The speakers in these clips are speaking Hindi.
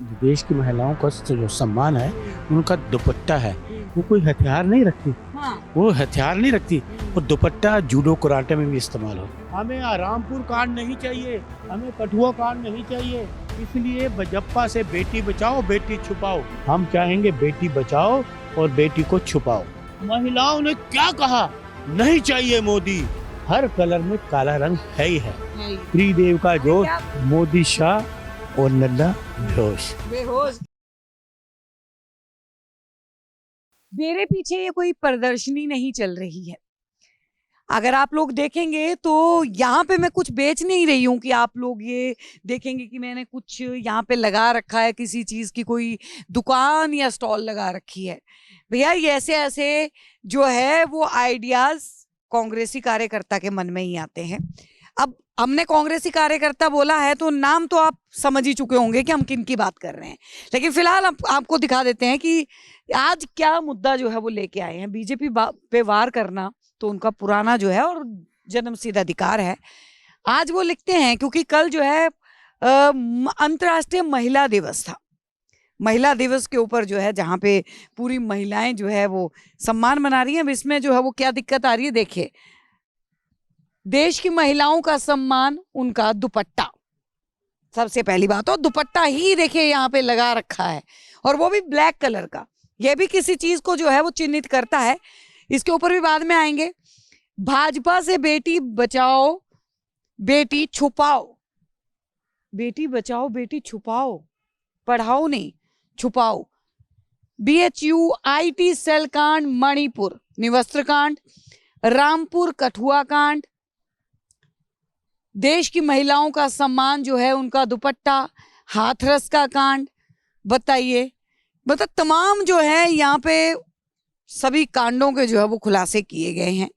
देश की महिलाओं का जो सम्मान है, उनका दुपट्टा है। वो कोई हथियार नहीं रखती, वो हथियार नहीं रखती। वो दुपट्टा जूडो कराटे में भी इस्तेमाल हो। हमें आरामपुर कांड नहीं चाहिए, हमें कठुआ कांड नहीं चाहिए। इसलिए बजप्पा से बेटी बचाओ बेटी छुपाओ। हम चाहेंगे बेटी बचाओ और बेटी को छुपाओ। महिलाओं ने क्या कहा, नहीं चाहिए मोदी। हर कलर में काला रंग है ही है। त्रिदेव का जोश, मोदी शाह और नड्डा बेहोश। मेरे पीछे ये कोई प्रदर्शनी नहीं चल रही है। अगर आप लोग देखेंगे तो यहाँ पे मैं कुछ बेच नहीं रही हूँ कि आप लोग ये देखेंगे कि मैंने कुछ यहाँ पे लगा रखा है, किसी चीज़ की कोई दुकान या स्टॉल लगा रखी है। भैया ये ऐसे ऐसे जो है वो आइडियाज़ कांग्रेसी कार्यकर्ता के मन में ही आते हैं। अब हमने कांग्रेसी कार्यकर्ता बोला है तो नाम तो आप समझ ही चुके होंगे कि हम किन की बात कर रहे हैं, लेकिन फिलहाल आपको दिखा देते हैं कि आज क्या मुद्दा जो है वो लेके आए हैं। बीजेपी पे वार करना तो उनका पुराना जो है और जन्मसिद्ध अधिकार है। आज वो लिखते हैं क्योंकि कल जो है अंतर्राष्ट्रीय महिला दिवस था। महिला दिवस के ऊपर जो है जहाँ पे पूरी महिलाएं जो है वो सम्मान मना रही हैं, इसमें जो है वो क्या दिक्कत आ रही है देखिए। देश की महिलाओं का सम्मान उनका दुपट्टा, सबसे पहली बात। और दुपट्टा ही देखिए यहाँ पे लगा रखा है और वो भी ब्लैक कलर का। ये भी किसी चीज को जो है वो चिन्हित करता है। इसके ऊपर भी बाद में आएंगे। भाजपा से बेटी बचाओ बेटी छुपाओ, बेटी बचाओ बेटी छुपाओ, पढ़ाओ नहीं छुपाओ। BHU IT सेल कांड, मणिपुर निवस्त्र कांड, रामपुर कठुआ कांड, देश की महिलाओं का सम्मान जो है उनका दुपट्टा, हाथरस का कांड। बताइए, मतलब तमाम जो है यहाँ पे सभी कांडों के जो है वो खुलासे किए गए हैं।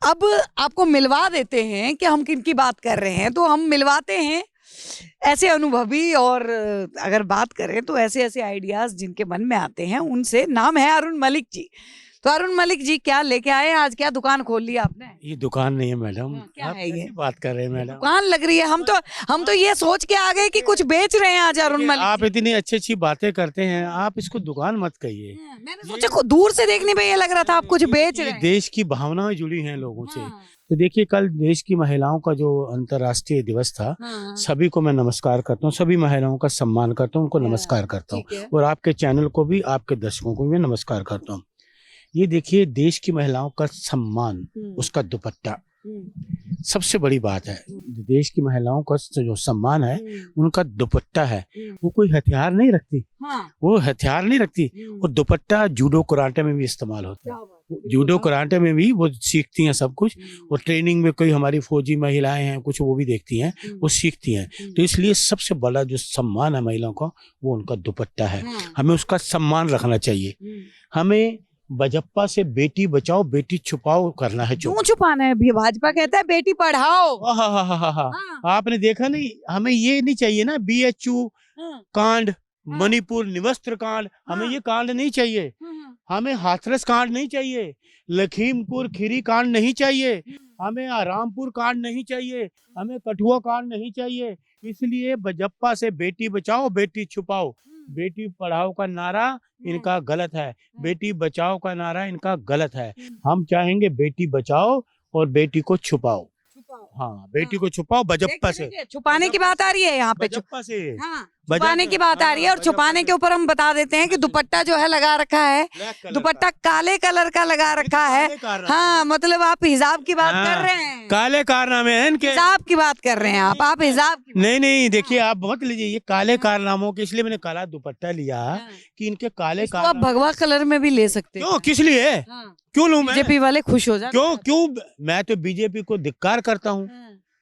अब आपको मिलवा देते हैं कि हम किन की बात कर रहे हैं, तो हम मिलवाते हैं ऐसे अनुभवी और अगर बात करें तो ऐसे ऐसे आइडियाज जिनके मन में आते हैं उनसे। नाम है अरुण मलिक जी। तो अरुण मलिक जी क्या लेके आए हैं आज? क्या दुकान खोल ली आपने? ये दुकान नहीं है मैडम। क्या आप है ये? बात कर रहे हैं मैडम? दुकान लग रही है। हम तो ये सोच के आ गए कि कुछ बेच रहे हैं आज अरुण मलिक। आप इतनी अच्छी अच्छी बातें करते हैं, आप इसको दुकान मत कहिए। मैंने सोचा दूर से देखने पे ये लग रहा था आप कुछ बेच रहे हैं। देश की भावनाएं जुड़ी हैं लोगों से। तो देखिए, कल देश की महिलाओं का जो अंतर्राष्ट्रीय दिवस था, सभी को मैं नमस्कार करता हूँ, सभी महिलाओं का सम्मान करता हूँ, उनको नमस्कार करता हूँ और आपके चैनल को भी, आपके दर्शकों को भी नमस्कार करता हूँ। ये देखिए, देश की महिलाओं का सम्मान, उसका दुपट्टा सबसे बड़ी बात है। देश की महिलाओं का जो सम्मान है, उनका दुपट्टा है। वो कोई हथियार नहीं रखती, वो हथियार नहीं रखती। और दुपट्टा जूडो कराटे में भी इस्तेमाल होता है। जूडो कराटे में भी वो सीखती हैं सब कुछ। और ट्रेनिंग में कोई हमारी फौजी महिलाएं हैं कुछ, वो भी देखती हैं, वो सीखती हैं। तो इसलिए सबसे बड़ा जो सम्मान है महिलाओं का, वो उनका दुपट्टा है। हमें उसका सम्मान रखना चाहिए। हमें बजप्पा से बेटी बचाओ बेटी छुपाओ करना है। क्यों छुपाना है? भाजपा कहता है बेटी पढ़ाओ। आपने देखा नहीं? हमें ये नहीं चाहिए ना BHU कांड, मणिपुर निवस्त्र कांड, हमें ये कांड नहीं चाहिए। हमें हाथरस कांड नहीं चाहिए, लखीमपुर खीरी कांड नहीं चाहिए, हमें रामपुर कांड नहीं चाहिए, हमें कठुआ कांड नहीं चाहिए। इसलिए बजप्पा से बेटी बचाओ बेटी छुपाओ। बेटी पढ़ाओ का नारा इनका गलत है, बेटी बचाओ का नारा इनका गलत है। हम चाहेंगे बेटी बचाओ और बेटी को छुपाओ। हाँ, बेटी को छुपाओ बजप्पा से। छुपाने की बात आ रही है यहाँ पे, बजप्पा से छुपाने की बात आ रही है। और छुपाने के ऊपर हम बता देते हैं कि दुपट्टा जो है लगा रखा है, दुपट्टा काले कलर का लगा रखा है। हाँ, मतलब आप हिजाब की बात कर रहे हैं। काले कारनामे हैं इनके, हिजाब की बात कर रहे हैं आप हिजाब की। नहीं, देखिए आप मत लीजिए ये काले कारनामों के, इसलिए मैंने काला दुपट्टा लिया कि इनके काले आप भगवा कलर में भी ले सकते हैं। क्यों, किस लिए? क्यों लूं मैं? बीजेपी वाले खुश हो जाए। क्यों? मैं तो बीजेपी को धिक्कार करता हूँ।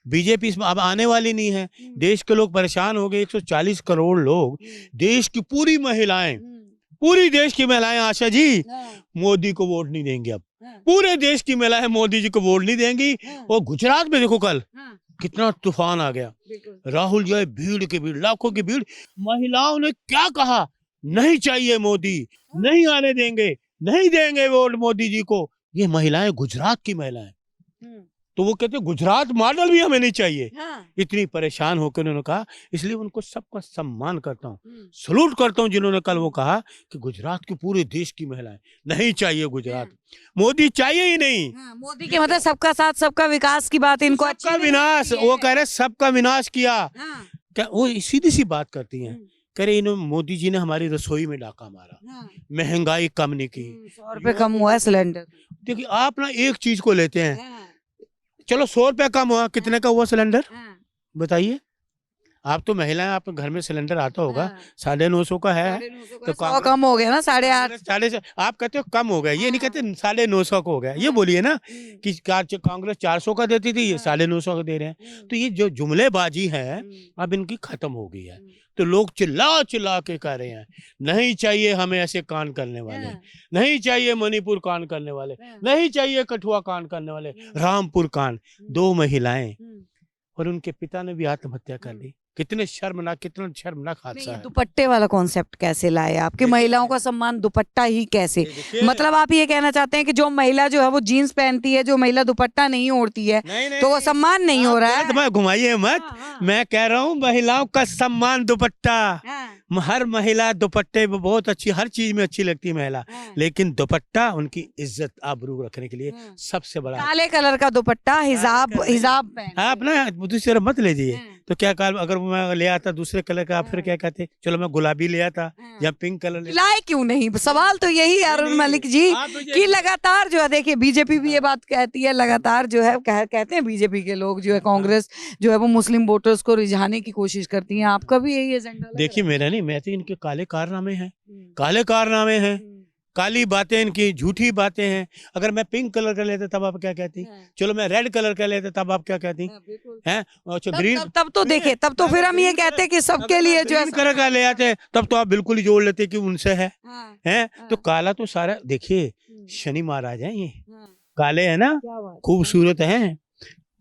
बीजेपी इसमें अब आने वाली नहीं है। देश के लोग परेशान हो गए। 140 करोड़ लोग, देश की पूरी महिलाएं, पूरी देश की महिलाएं आशा जी मोदी को वोट नहीं देंगे। अब पूरे देश की महिलाएं मोदी जी को वोट नहीं देंगी। और गुजरात में देखो कल कितना तूफान आ गया। राहुल जो है भीड़ की भीड़, लाखों की भीड़। महिलाओं ने क्या कहा, नहीं चाहिए मोदी, नहीं आने देंगे, नहीं देंगे वोट मोदी जी को। ये महिलाएं, गुजरात की महिलाएं, तो वो कहते गुजरात मॉडल भी हमें नहीं चाहिए। हाँ। इतनी परेशान होकर उन्होंने कहा, इसलिए उनको सबका सम्मान करता हूँ, सलूट करता हूँ जिन्होंने कल वो कहा कि गुजरात के पूरे देश की महिलाएं नहीं चाहिए गुजरात, मोदी चाहिए ही नहीं। हाँ, मोदी के मतलब सबका साथ सबका विकास की बात इनको अच्छी सबका नहीं विनाश, लगती है। वो कह रहे सबका विनाश किया। हाँ, क्या वो सीधी सी बात करती हैं, कह रहे इन्होंने मोदी जी ने हमारी रसोई में डाका मारा, हाँ। महंगाई कम नहीं की। 100 रुपए कम हुआ है सिलेंडर। देखिए आप ना एक चीज को लेते हैं, हाँ, चलो 100 रुपया कम हुआ, कितने का हुआ सिलेंडर हाँ, बताइए। आप तो महिलाएं, आप घर में सिलेंडर आता होगा, हाँ। 950 का है, 950 तो का 100 कम हो गया ना, 850। आप कहते हो कम हो गया, ये नहीं हाँ। कहते 950 का हो गया, ये बोलिए ना कि कांग्रेस 400 का देती थी, ये 950 का दे रहे हैं। तो ये जो जुमलेबाजी है अब इनकी खत्म हो गई है। तो लोग चिल्ला चिल्ला के कह रहे हैं नहीं चाहिए हमें ऐसे कांड करने वाले, नहीं चाहिए मणिपुर कांड करने वाले, नहीं चाहिए कठुआ कांड करने वाले, रामपुर कांड। 2 महिलाएं और उनके पिता ने भी आत्महत्या कर ली। कितना शर्मनाक हादसा है। दुपट्टे वाला कॉन्सेप्ट कैसे लाए आपके? महिलाओं का सम्मान दुपट्टा ही कैसे? देखिए, मतलब आप ये कहना चाहते हैं कि जो महिला जो है वो जीन्स पहनती है, जो महिला दुपट्टा नहीं ओढ़ती है, तो वो सम्मान नहीं हो रहा है? मैं घुमाइए मत, मैं कह रहा हूँ महिलाओं का सम्मान दुपट्टा। हर महिला दुपट्टे में बहुत अच्छी, हर चीज में अच्छी लगती है महिला, लेकिन दुपट्टा उनकी इज्जत आबरू रखने के लिए सबसे बड़ा। काले कलर का दुपट्टा, हिजाब पहन। आप ना दूसरी तरफ मत ले जाइए। तो क्या काल अगर मैं ले आता दूसरे कलर का, आप फिर क्या कहते, चलो मैं गुलाबी ले आता या पिंक कलर ले। लाए क्यों नहीं? सवाल तो यही है अरुण मलिक जी कि लगातार जो है, देखिए बीजेपी भी ये बात कहती है, लगातार जो है कहते हैं बीजेपी के लोग जो है, कांग्रेस जो है वो मुस्लिम वोटर्स को रिझाने की कोशिश करती है। आपका भी यही एजेंडा? देखिए मेरा नहीं, मैं तो इनके काले कारनामे हैं, काले कारनामे हैं, काली बातें इनकी, झूठी बातें हैं। अगर मैं पिंक कलर का लेता तब आप क्या कहती? चलो मैं रेड कलर का लेता तब आप क्या कहती हैं? अच्छा ग्रीन, तब तो देखे, तब तो फिर हम ये कहते कि सबके लिए जो है ग्रीन कलर का ले आते, तब तो आप बिल्कुल ही जोड़ लेते कि उनसे है। हैं तो काला तो सारा, देखिए शनि महाराज है, ये काले है ना, खूबसूरत है।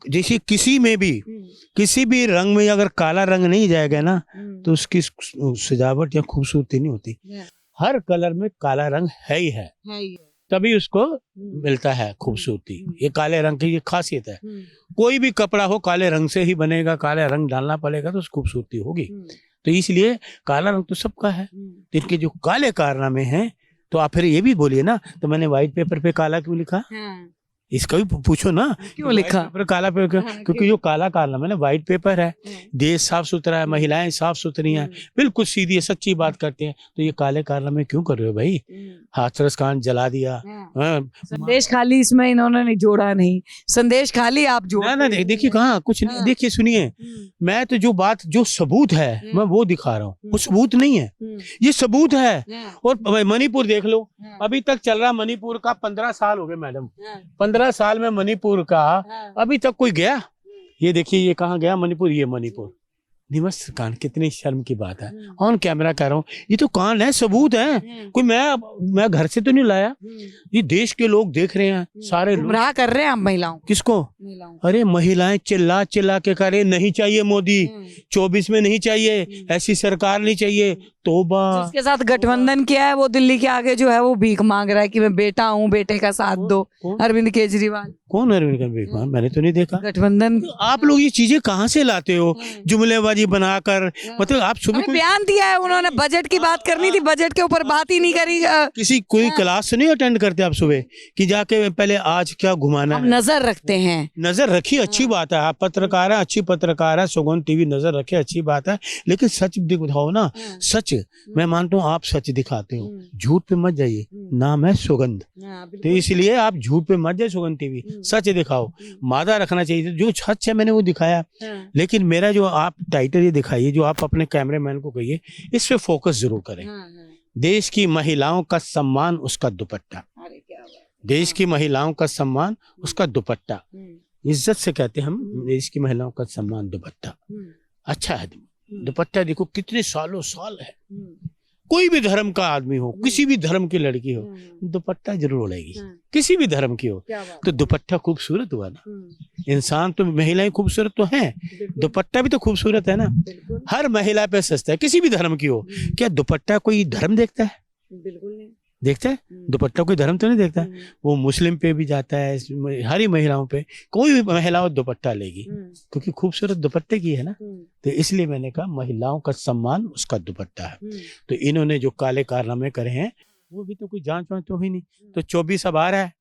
जैसे किसी में भी, किसी भी रंग में अगर काला रंग नहीं जाएगा ना तो उसकी सजावट या खूबसूरती नहीं होती। हर कलर में काला रंग है ही है, तभी उसको मिलता है खूबसूरती। ये काले रंग की ये खासियत है। कोई भी कपड़ा हो काले रंग से ही बनेगा, काला रंग डालना पड़ेगा तो उसकी खूबसूरती होगी। तो इसलिए काला रंग तो सबका है। इनके जो काले कारनामे हैं, तो आप फिर ये भी बोलिए ना, तो मैंने व्हाइट पेपर पे काला क्यों लिखा? इसका भी पूछो ना, क्यों लिखा? पेपर काला पेपर, क्योंकि जो काला कारनामा है ना, व्हाइट पेपर है, देश साफ सुथरा है, महिलाएं साफ सुथरी हैं, बिल्कुल सीधी है, सच्ची बात करते हैं, तो ये काले कारनामे क्यों कर रहे हो भाई? हाथरस कांड जला दिया। संदेश खाली इसमें इन्होंने नहीं जोड़ा, नहीं संदेश खाली आप जोड़ ना देखिए कहाँ कुछ नहीं। देखिए सुनिए, मैं तो जो बात, जो सबूत है मैं वो दिखा रहा हूँ, वो सबूत नहीं है, ये सबूत है। और मणिपुर देख लो, अभी तक चल रहा, मणिपुर का 15 साल हो गए मैडम, 15 साल में मणिपुर का अभी तक कोई गया? ये देखिए ये कहाँ गया मणिपुर, ये मणिपुर निमस्त कांड। कितनी शर्म की बात है, ऑन कैमरा कह रहा हूँ, ये तो कांड है, सबूत है, कोई मैं घर से तो नहीं लाया। ये देश के लोग देख रहे हैं, सारे लोग गुमराह कर रहे हैं आप महिलाओं। किसको? अरे महिलाएं चिल्ला चिल्ला के कह रहे नहीं चाहिए मोदी, 24 में नहीं चाहिए, ऐसी सरकार नहीं चाहिए। तोबा, जिसके साथ गठबंधन किया है वो दिल्ली के आगे जो है वो भीख मांग रहा है कि मैं बेटा हूँ, बेटे का साथ दो। अरविंद केजरीवाल। कौन अरविंद केजरीवाल? मैंने तो नहीं देखा। गठबंधन। तो आप लोग ये चीजें कहाँ से लाते हो, जुमलेबाजी बनाकर? मतलब आप सुबह बयान दिया है उन्होंने, बजट की बात करनी थी, बजट के ऊपर बात ही नहीं करी। किसी कोई क्लास नहीं अटेंड करते आप सुबह कि जाके पहले आज क्या घुमाना है? नजर रखते हैं। नजर रखिए, अच्छी बात है, आप पत्रकार है, अच्छी पत्रकार है, सुगंध टीवी नजर रखे, अच्छी बात है, लेकिन सच दिखाओ ना। सच मैं मानता हूँ आप सच दिखाते हो, झूठ पे मत जाइए, नाम है सुगंध, तो इसलिए आप झूठ पे मत जाइए। सुगंध टीवी सच दिखाओ, मादा रखना चाहिए, जो सच है मैंने वो दिखाया। लेकिन मेरा जो आप टाइटल ये दिखाइए, जो आप अपने कैमरामैन को कहिए, इस पे फोकस जरूर करें। देश की महिलाओं का सम्मान उसका दुपट्टा, देश की महिलाओं का सम्मान उसका दुपट्टा, इज्जत से कहते हैं हम, देश की महिलाओं का सम्मान दुपट्टा। अच्छा है दुपट्टा, देखो कितने सालों साल है, कोई भी धर्म का आदमी हो, किसी भी धर्म की लड़की हो, दुपट्टा जरूर ओढ़ेगी, किसी भी धर्म की हो। तो दुपट्टा खूबसूरत हुआ ना। इंसान तो, महिलाएं खूबसूरत तो हैं, दुपट्टा भी तो खूबसूरत है ना। हर महिला पे सस्ता है, किसी भी धर्म की हो। क्या दुपट्टा कोई धर्म देखता है? बिल्कुल नहीं। देखते हैं दुपट्टा कोई धर्म तो नहीं देखता, वो मुस्लिम पे भी जाता है, हर ही महिलाओं पे, कोई भी महिला दुपट्टा लेगी क्योंकि खूबसूरत दुपट्टे की है ना, तो इसलिए मैंने कहा महिलाओं का सम्मान उसका दुपट्टा है। तो इन्होंने जो काले कारनामे करे हैं वो भी तो कोई जांच वांच तो हुई नहीं, तो 24 अब आ रहा है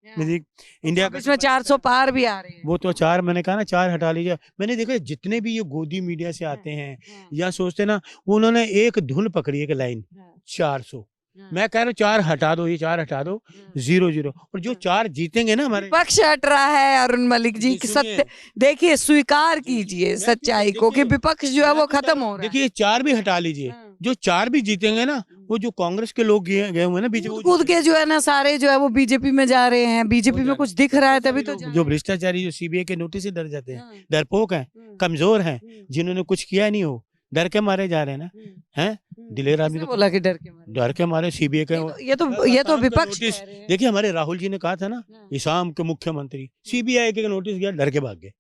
इंडिया का, इसमें 400 पार भी आ रहे हैं। वो तो 4 मैंने कहा ना 4 हटा लीजिए। मैंने देखा जितने भी ये गोदी मीडिया से आते हैं या सोचते ना, उन्होंने एक धुन पकड़ी, एक लाइन 400, मैं कह रहा हूँ 4 हटा दो, ये 4 हटा दो, 0-0, और जो 4 जीतेंगे ना हमारे विपक्ष हट रहा है। अरुण मलिक जी सत्य देखिए, स्वीकार कीजिए सच्चाई को कि विपक्ष जो है वो खत्म हो रहा है। देखिए 4 भी हटा लीजिए, जो 4 भी जीतेंगे ना, वो जो कांग्रेस के लोग गए हुए ना बीजेपी, कूद के जो है ना सारे जो है वो बीजेपी में जा रहे हैं, बीजेपी में कुछ दिख रहा है तभी तो जो भ्रष्टाचारी जो सीबीआई के नोटिस से डर जाते हैं, डरपोक हैं, कमजोर हैं, जिन्होंने कुछ किया नहीं हो, डर के मारे जा रहे हैं ना, हैं दिलेर आदमी तो बोला कि डर के मारे सीबीआई के ये तो विपक्ष कह रहे हैं। देखिए हमारे राहुल जी ने कहा था ना, इसाम के मुख्यमंत्री सीबीआई के नोटिस गया, डर के भाग गए।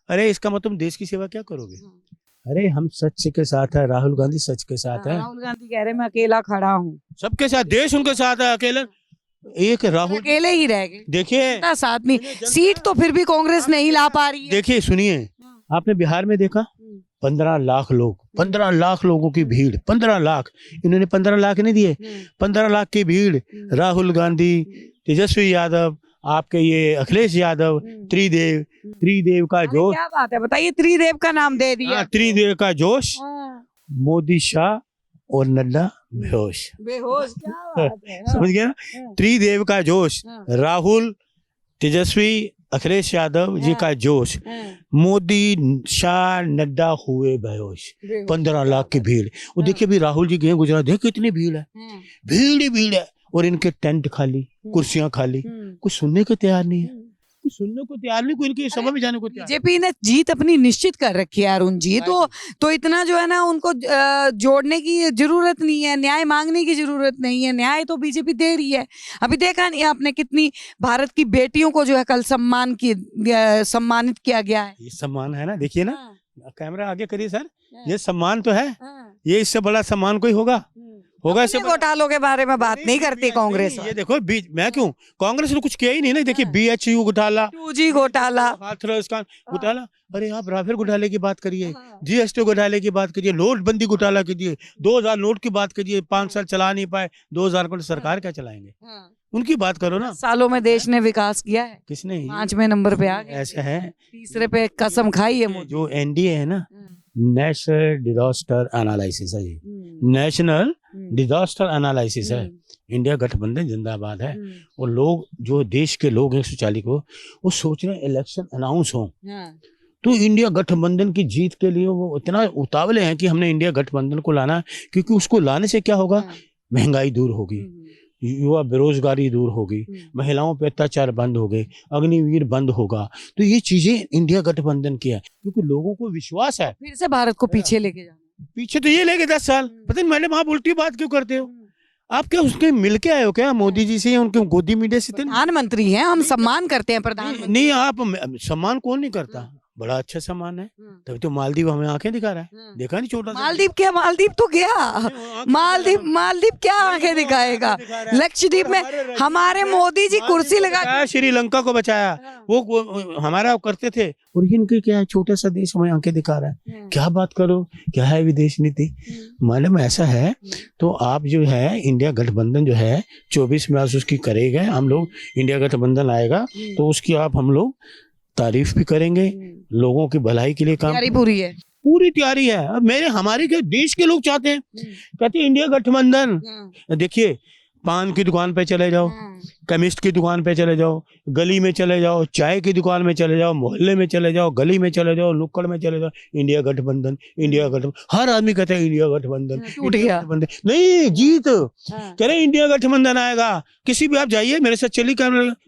अरे इसका मतलब तुम देश की सेवा क्या करोगे? अरे हम सच के साथ है, राहुल गांधी सच के साथ है। राहुल गांधी कह रहे हैं मैं अकेला खड़ा हूँ, सबके साथ, देश उनके साथ है, अकेले एक राहुल अकेले ही रह गए। देखिए साथ में सीट तो फिर भी कांग्रेस नहीं ला पा रही है। देखिए सुनिए, आपने बिहार में देखा 15 लाख लोग, 15 लाख लोगों की भीड़, 15 लाख, इन्होंने 15 लाख नहीं दिए, 15 लाख की भीड़, राहुल गांधी, तेजस्वी यादव, आपके ये अखिलेश यादव, त्रिदेव का जोश, क्या बात है, बताइए, त्रिदेव का नाम दे दिया। त्रिदेव का जोश, मोदी, शाह और नड्डा बेहोश, क्या बात है। समझ गया? त्रिदेव का जोश, राहुल, तेजस्वी, अखिलेश यादव जी का जोश, मोदी, शाह, नड्डा हुए बेहोश, 15 लाख की भीड़। वो देखिए अभी राहुल जी गए गुजरात, देखिए कितनी भीड़ है, भीड़ ही भीड़ है, और इनके टेंट खाली, कुर्सियां खाली, कुछ सुनने को तैयार नहीं है, कुछ सुनने को तैयार नहीं, कोई इनकी सभा में जाने को तैयार। बीजेपी ने जीत अपनी निश्चित कर रखी है अरुण जी, तो इतना जो है ना उनको जोड़ने की जरूरत नहीं है, न्याय मांगने की जरूरत नहीं है, न्याय तो बीजेपी दे रही है। अभी देखा नहीं आपने कितनी भारत की बेटियों को जो है कल सम्मानित किया गया है। ये सम्मान है ना, देखिए ना, कैमरा आगे करिए सर, ये सम्मान तो है, ये इससे बड़ा सम्मान कोई होगा? अपने घोटालों के बारे में बात नहीं करती कांग्रेस। ये देखो मैं क्यों, कांग्रेस ने कुछ किया ही नहीं ना। देखिए BHU घोटाला, 2G घोटाला, हाथरस का घोटाला, अरे आप राफेल घोटाले की बात करिए, GST घोटाले की बात करिए, नोटबंदी घोटाला कीजिए, 2000 नोट की बात कीजिए, 5 साल चला नहीं पाए, 2000 को सरकार क्या चलाएंगे, उनकी बात करो ना। सालों में देश ने विकास किया है, किसने? 5वें नंबर पे आ गया, ऐसा है, तीसरे पे कसम खाई है। जो NDA है ना, नेशनल डिजास्टर एनालिसिस है, ये नेशनल डिजास्टर एनालिसिस है, इंडिया गठबंधन जिंदाबाद है। और लोग जो देश के लोग हैं 140 को, वो सोच रहे हैं इलेक्शन अनाउंस हो तो इंडिया गठबंधन की जीत के लिए वो इतना उतावले हैं कि हमने इंडिया गठबंधन को लाना, क्योंकि उसको लाने से क्या होगा, महंगाई दूर होगी, युवा बेरोजगारी दूर होगी, महिलाओं पे अत्याचार बंद हो गए, अग्निवीर बंद होगा। तो ये चीजें इंडिया गठबंधन की है, क्योंकि लोगों को विश्वास है। फिर से भारत को पीछे लेके जाना, पीछे तो ये लेके 10 साल, पता नहीं मैडम आप उल्टी बात क्यों करते हो? आप क्या उसके मिल के आए हो क्या मोदी जी से, उनके गोदी मीडिया से? प्रधानमंत्री हैं, हम सम्मान करते हैं प्रधानमंत्री। नहीं, आप सम्मान कौन नहीं करता, बड़ा अच्छा सम्मान है, तभी तो मालदीव हमें आंखें दिखा रहा है। देखा नहीं छोटा मालदीव क्या, मालदीव तो गया, मालदीव क्या आंखें दिखाएगा? लक्षद्वीप में हमारे मोदी जी कुर्सी लगा, श्रीलंका को बचाया, वो हमारा करते थे, और इनके क्या है, छोटा सा देश हमें आंखें दिखा रहा है। क्या बात करो, क्या है विदेश नीति? मालूम ऐसा है तो आप जो है इंडिया गठबंधन जो है 24 में उसकी करेगा, हम लोग इंडिया गठबंधन आएगा तो उसकी आप हम लोग तारीफ भी करेंगे, लोगों की भलाई के लिए काम, तैयारी पूरी है, पूरी तैयारी है। अब हमारे के देश के लोग चाहते हैं, कहते हैं इंडिया गठबंधन। देखिए पान की दुकान पे चले जाओ, केमिस्ट की दुकान पे चले जाओ, गली में चले जाओ, चाय की दुकान में चले जाओ, मोहल्ले में चले जाओ, गली में चले जाओ, नुक्कड़ में चले जाओ, इंडिया गठबंधन, इंडिया गठबंधन, हर आदमी कहता है इंडिया गठबंधन, टूट गया नहीं जीत, कह रहे इंडिया गठबंधन आएगा। किसी भी आप जाइए मेरे साथ चलिए,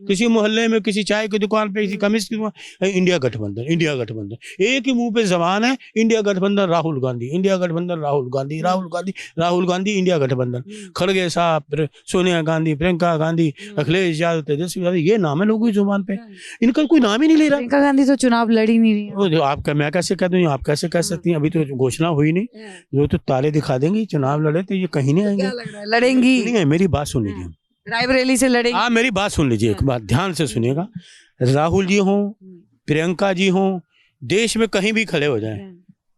किसी मोहल्ले में, किसी चाय की दुकान पे, किसी केमिस्ट की दुकान, इंडिया गठबंधन, इंडिया गठबंधन, एक ही मुंह पे जबान है, इंडिया गठबंधन राहुल गांधी, इंडिया गठबंधन राहुल गांधी, राहुल गांधी, राहुल गांधी, इंडिया गठबंधन, खड़गे साहब, सोनिया गांधी, प्रियंका गांधी, अखिलेश यादव, तेजस्वी यादव, ये नाम है लोगों की जुबान पे, इनका कोई नाम ही नहीं ले रहा। प्रियंका गांधी तो चुनाव लड़ ही नहीं रही है। आपका मैं कैसे कह दूं, आप कैसे कह सकती हैं, अभी तो घोषणा हुई नहीं, जो तो ताले दिखा देंगी, चुनाव लड़े तो ये कहीं नहीं आएंगे, लड़ेंगी नहीं है। मेरी बात सुन लीजिए, रायबरेली से लड़ेंगे। आप मेरी बात सुन लीजिए, एक बात ध्यान से सुनिएगा। राहुल जी हों, प्रियंका जी हों, देश में कहीं भी खड़े हो जाएं,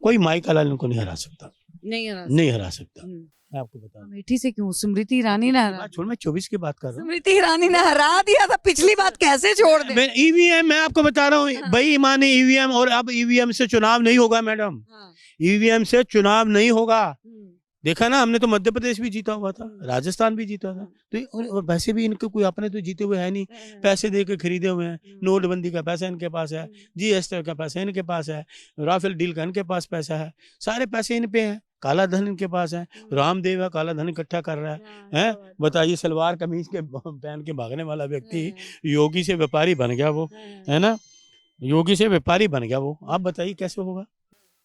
कोई माइका लाल इनको नहीं हरा सकता, नहीं हरा सकता। मैं आपको बता दूं। अमेठी से क्यों? स्मृति ईरानी ने हरा, बात छोड़, मैं 24 की बात कर रहा हूँ। स्मृति ईरानी ने हरा दिया था, पिछली बात कैसे छोड़ दे। मैं ईवीएम, मैं आपको बता रहा हूँ, बेईमानी ईवीएम, और अब ईवीएम से चुनाव नहीं होगा मैडम, ईवीएम से चुनाव नहीं होगा। देखा ना, हमने तो मध्य प्रदेश भी जीता हुआ था, राजस्थान भी जीता था, तो और वैसे भी इनके कोई अपने तो जीते हुए है नहीं, पैसे दे के खरीदे हुए हैं। नोटबंदी का पैसा इनके पास है, जीएसटी का पैसा इनके पास है, राफेल डील का इनके पास पैसा है, सारे पैसे इन पे हैं, काला धन इनके पास है। रामदेव काला धन इकट्ठा कर रहा है। बताइए, सलवार कमीज के पहन के भागने वाला व्यक्ति योगी से व्यापारी बन गया वो, है ना, योगी से व्यापारी बन गया वो। आप बताइए कैसे होगा?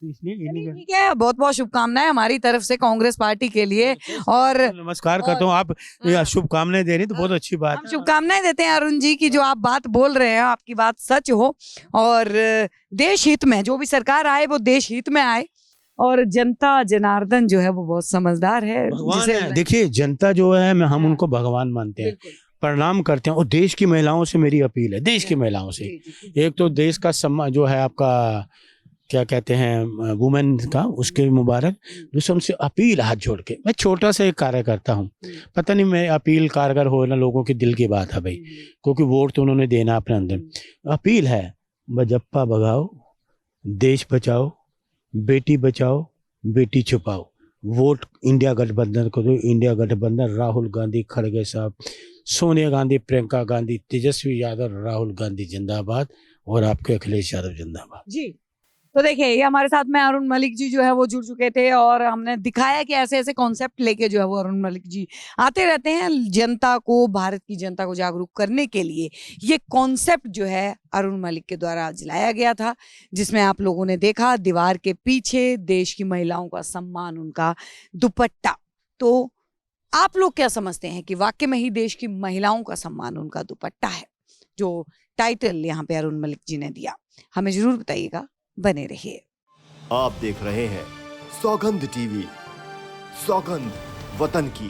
तो इसलिए ठीक है, बहुत बहुत शुभकामनाएं हमारी तरफ से कांग्रेस पार्टी के लिए। और नमस्कार करता हूँ, आप शुभकामनाएं दे रही तो बहुत अच्छी बात हम शुभकामनाएं देते हैं अरुण जी की जो आप बात बोल रहे हैं, आपकी बात सच हो और देश हित में जो भी सरकार आए वो देश हित में आए। और जनता जनार्दन जो है वो बहुत समझदार है, भगवान है। देखिए, जनता जो है, हम उनको भगवान मानते हैं, प्रणाम करते हैं। और देश की महिलाओं से मेरी अपील है, देश की महिलाओं से, एक तो देश का सम्मान जो है आपका, क्या कहते हैं, वुमेन का, उसके मुबारक। दूसरा उनसे अपील, हाथ जोड़ के, मैं छोटा सा एक कार्य करता हूँ, पता नहीं मैं अपील कारगर हो ना, लोगों के दिल की बात है भाई, क्योंकि वोट तो उन्होंने देना अपने अंदर। अपील है, बजप्पा भगाओ, देश बचाओ, बेटी बचाओ, बेटी छुपाओ, वोट इंडिया गठबंधन को दो। इंडिया गठबंधन, राहुल गांधी, खड़गे साहब, सोनिया गांधी, प्रियंका गांधी, तेजस्वी यादव, राहुल गांधी जिंदाबाद, और आपके अखिलेश यादव जिंदाबाद जी। तो देखिए, ये हमारे साथ में अरुण मलिक जी जो है वो जुड़ चुके थे और हमने दिखाया कि ऐसे ऐसे कॉन्सेप्ट लेके जो है वो अरुण मलिक जी आते रहते हैं जनता को, भारत की जनता को जागरूक करने के लिए। ये कॉन्सेप्ट जो है अरुण मलिक के द्वारा जलाया गया था, जिसमें आप लोगों ने देखा दीवार के पीछे देश की महिलाओं का सम्मान, उनका दुपट्टा। तो आप लोग क्या समझते हैं कि वाकई में ही देश की महिलाओं का सम्मान उनका दुपट्टा है, जो टाइटल यहाँ पे अरुण मलिक जी ने दिया? हमें जरूर बताइएगा, बने रहिए। आप देख रहे हैं सौगंध टीवी, सौगंध वतन की।